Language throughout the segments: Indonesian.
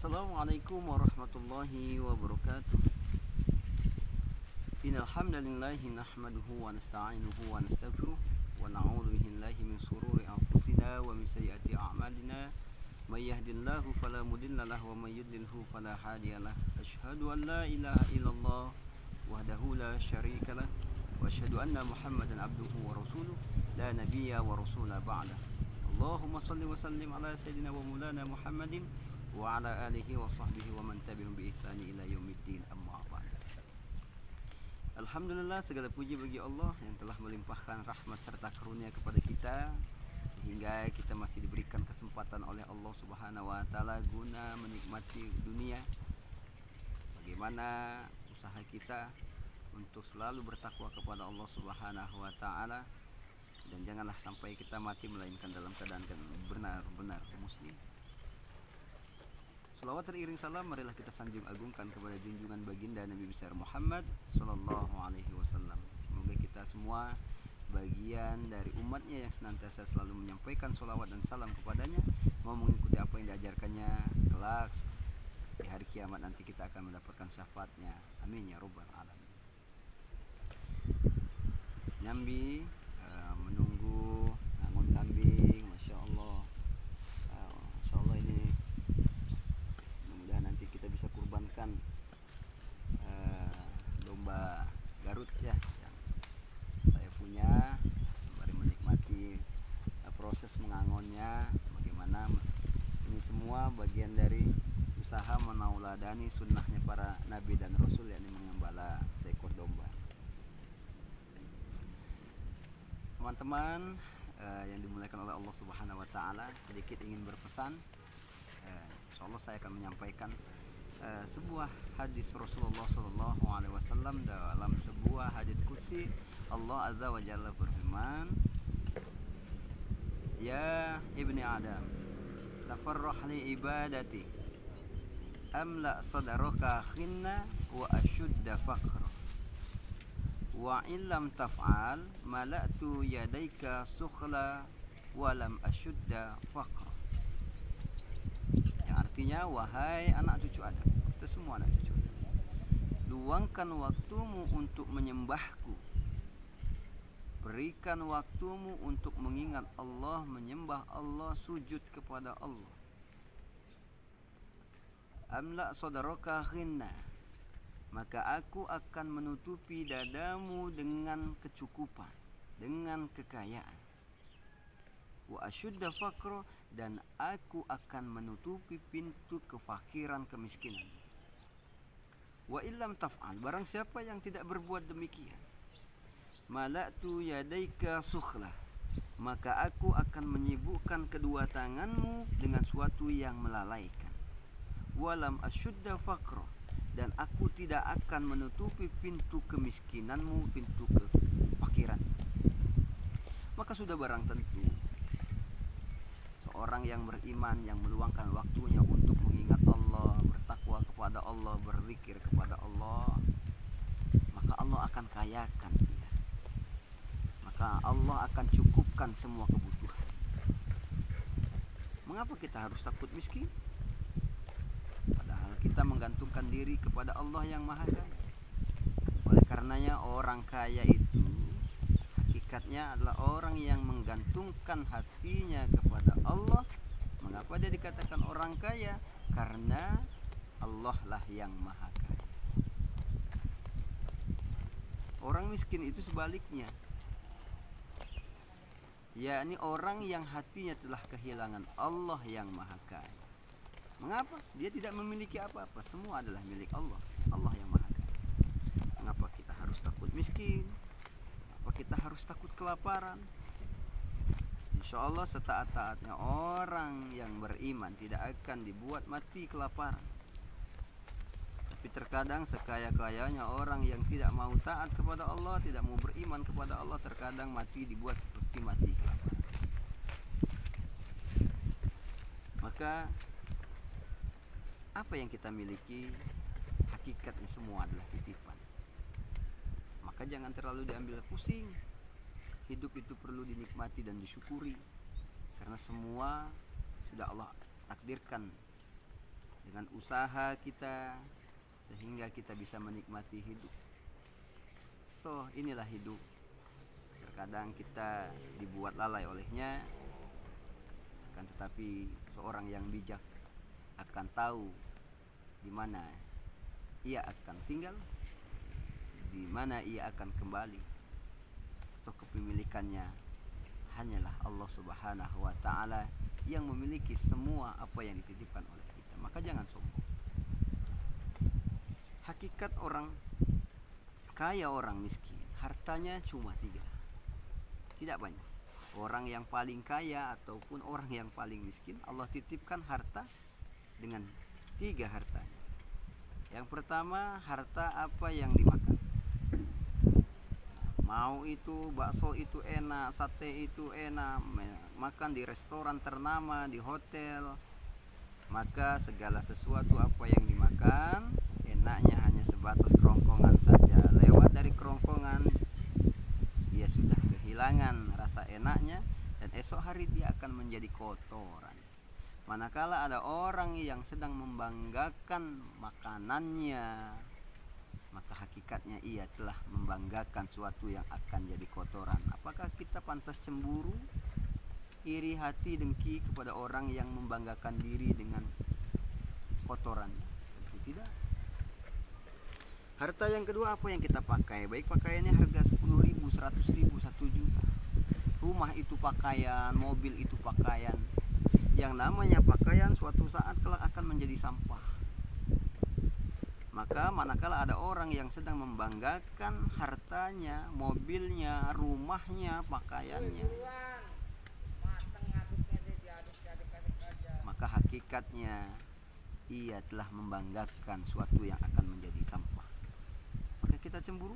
Assalamualaikum warahmatullahi wabarakatuh. Innal hamdalillahi nahmaduhu wa nasta'inuhu wa nastaghfiruh wa na'udzu billahi min shururi anfusina wa min sayyiati a'malina. May yahdihillahu fala mudilla lahu wa may yudlilhu fala hadiyalah. Asyhadu an la ilaha illallah wahdahu la syarika lah wa asyhadu anna Muhammadan abduhu wa rasuluh la nabiyya wa rasula ba'da. Allahumma shalli wa sallim ala sayyidina wa maulana Muhammadin wa ala alihi wa sahbihi wa man tabi'ahum bi ihsani ila yaumiddin, amma ba'd. Alhamdulillah, segala puji bagi Allah yang telah melimpahkan rahmat serta karunia kepada kita sehingga kita masih diberikan kesempatan oleh Allah Subhanahu wa taala guna menikmati dunia. Bagaimana usaha kita untuk selalu bertakwa kepada Allah Subhanahu wa taala, dan janganlah sampai kita mati melainkan dalam keadaan benar-benar muslim. Salawat teriring salam marilah kita sanjung agungkan kepada junjungan baginda Nabi besar Muhammad sallallahu alaihi wasallam. Semoga kita semua bagian dari umatnya yang senantiasa selalu menyampaikan salawat dan salam kepadanya, mau mengikuti apa yang diajarkannya. Kelak di hari kiamat nanti kita akan mendapatkan syafaatnya. Amin ya rabbal alamin. Nyambi menunggu ngangon kambing, masya Allah. Insya Allah ini nanti kita bisa kurbankan domba Garut ya yang saya punya, sembari menikmati proses mengangonnya. Bagaimana ini semua bagian dari usaha menauladani sunnahnya para nabi dan rasul, yakni mengembala seekor domba. Teman-teman yang dimuliakan oleh Allah Subhanahu wa taala, sedikit ingin berpesan. Insyaallah saya akan menyampaikan sebuah hadis Rasulullah sallallahu alaihi wasallam. Dalam sebuah hadis qudsi Allah azza wa jalla berfirman, "Ya ibni Adam, tafarrah li ibadati amla sadaraka khinna wa ashudda faqra wa illam taf'al mala'tu yadaika sukhla wa lam ashudda faqra." Artinya, wahai anak cucu Adam, itu semua anak cucu Adam, luangkan waktumu untuk menyembahku, berikan waktumu untuk mengingat Allah, menyembah Allah, sujud kepada Allah. Amla sadaraka khinna, maka aku akan menutupi dadamu dengan kecukupan, dengan kekayaan. Wa asyudda faqra, dan aku akan menutupi pintu kefakiran, kemiskinan. Wa illam taf'al, barang siapa yang tidak berbuat demikian, mala'tu yadaika sukhla, maka aku akan menyibukkan kedua tanganmu dengan suatu yang melalaikan. Walam asyudda faqra, dan aku tidak akan menutupi pintu kemiskinanmu, pintu kefakiran. Maka sudah barang tentu orang yang beriman, yang meluangkan waktunya untuk mengingat Allah, bertakwa kepada Allah, berzikir kepada Allah, maka Allah akan kayakan dia. Maka Allah akan cukupkan semua kebutuhan. Mengapa kita harus takut miskin? Padahal kita menggantungkan diri kepada Allah yang Maha Kaya. Oleh karenanya orang kaya itu hakikatnya adalah orang yang menggantungkan hatinya kepada Allah. Mengapa dia dikatakan orang kaya? Karena Allah lah yang Maha Kaya. Orang miskin itu sebaliknya, yakni orang yang hatinya telah kehilangan Allah yang Maha Kaya. Mengapa? Dia tidak memiliki apa-apa, semua adalah milik Allah, Allah yang Maha Kaya. Mengapa kita harus takut miskin? Kita harus takut kelaparan? Insya Allah setaat-taatnya orang yang beriman tidak akan dibuat mati kelaparan. Tapi terkadang sekaya-kayanya orang yang tidak mau taat kepada Allah, tidak mau beriman kepada Allah, terkadang mati dibuat seperti mati kelaparan. Maka apa yang kita miliki hakikatnya semua adalah titipan. Maka jangan terlalu diambil pusing. Hidup itu perlu dinikmati dan disyukuri, karena semua sudah Allah takdirkan dengan usaha kita, sehingga kita bisa menikmati hidup. So, inilah hidup. Terkadang kita dibuat lalai olehnya, akan tetapi seorang yang bijak akan tahu di mana ia akan tinggal, di mana ia akan kembali. Atau kepemilikannya hanyalah Allah Subhanahu wa Ta'ala yang memiliki semua apa yang dititipkan oleh kita. Maka jangan sombong. Hakikat orang kaya, orang miskin, hartanya cuma 3, tidak banyak. Orang yang paling kaya ataupun orang yang paling miskin, Allah titipkan harta dengan 3 hartanya. Yang pertama, harta apa yang dimakan. Mau itu bakso itu enak, sate itu enak, makan di restoran ternama, di hotel, maka segala sesuatu apa yang dimakan enaknya hanya sebatas kerongkongan saja. Lewat dari kerongkongan dia sudah kehilangan rasa enaknya, dan esok hari dia akan menjadi kotoran. Manakala ada orang yang sedang membanggakan makanannya, maka hakikatnya ia telah membanggakan suatu yang akan jadi kotoran. Apakah kita pantas cemburu, iri hati, dengki kepada orang yang membanggakan diri dengan kotorannya? Tentu tidak. Harta yang kedua apa yang kita pakai, baik pakaiannya harga 10.000, 100.000, 1 juta. Rumah itu pakaian, mobil itu pakaian. Yang namanya pakaian suatu saat kelak akan menjadi sampah. Maka manakala ada orang yang sedang membanggakan hartanya, mobilnya, rumahnya, pakaiannya, maka hakikatnya ia telah membanggakan suatu yang akan menjadi sampah. Maka kita cemburu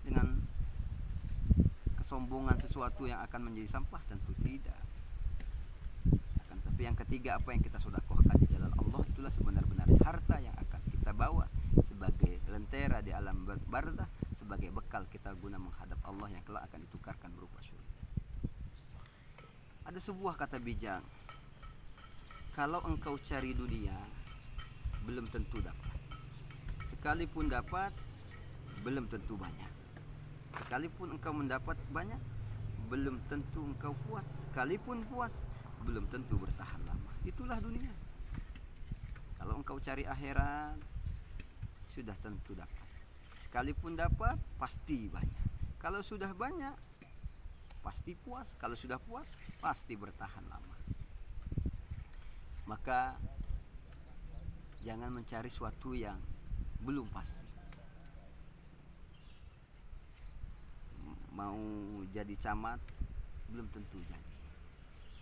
dengan kesombongan sesuatu yang akan menjadi sampah? Tentu tidak. Akan tapi yang ketiga, apa yang kita sedekahkan di jalan Allah, itulah sebenar-benarnya harta yang akan kita bawa sebagai lentera di alam barzah, sebagai bekal kita guna menghadap Allah yang kelak akan ditukarkan berupa surga. Ada sebuah kata bijak, kalau engkau cari dunia, belum tentu dapat. Sekalipun dapat, belum tentu banyak. Sekalipun engkau mendapat banyak, belum tentu engkau puas. Sekalipun puas, belum tentu bertahan lama. Itulah dunia. Kalau engkau cari akhirat, sudah tentu dapat. Sekalipun dapat, pasti banyak. Kalau sudah banyak, pasti puas. Kalau sudah puas, pasti bertahan lama. Maka jangan mencari sesuatu yang belum pasti. Mau jadi camat, belum tentu jadi.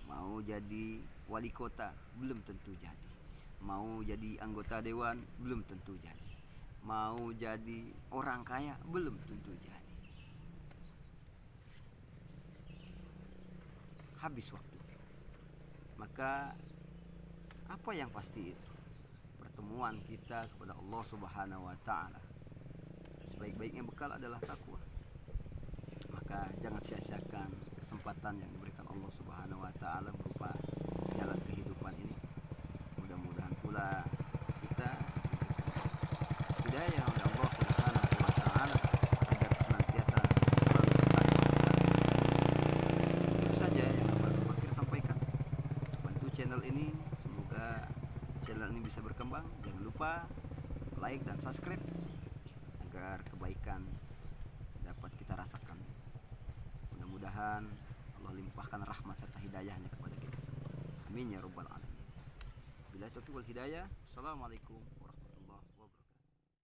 Mau jadi wali kota, belum tentu jadi. Mau jadi anggota dewan, belum tentu jadi. Mau jadi orang kaya, belum tentu jadi. Habis waktu. Maka apa yang pasti itu? Pertemuan kita kepada Allah Subhanahu wa Ta'ala. Sebaik-baiknya bekal adalah takwa. Maka jangan sia-siakan kesempatan yang diberikan Allah Subhanahu wa Ta'ala berupa jalan kehidupan ini. Mudah-mudahan pula kita hidayah oleh Allah Subhanahu wa Ta'ala agar senantiasa selalu bertahan. Itu saja yang dapat Fakir sampaikan. Bantu channel ini, semoga channel ini bisa berkembang. Jangan lupa like dan subscribe agar kebaikan dapat kita rasakan. Mudah-mudahan Allah limpahkan rahmat serta hidayahnya kepada kita semua. Amin ya rabbal alamin. Bila taufiq wal hidayah. Assalamualaikum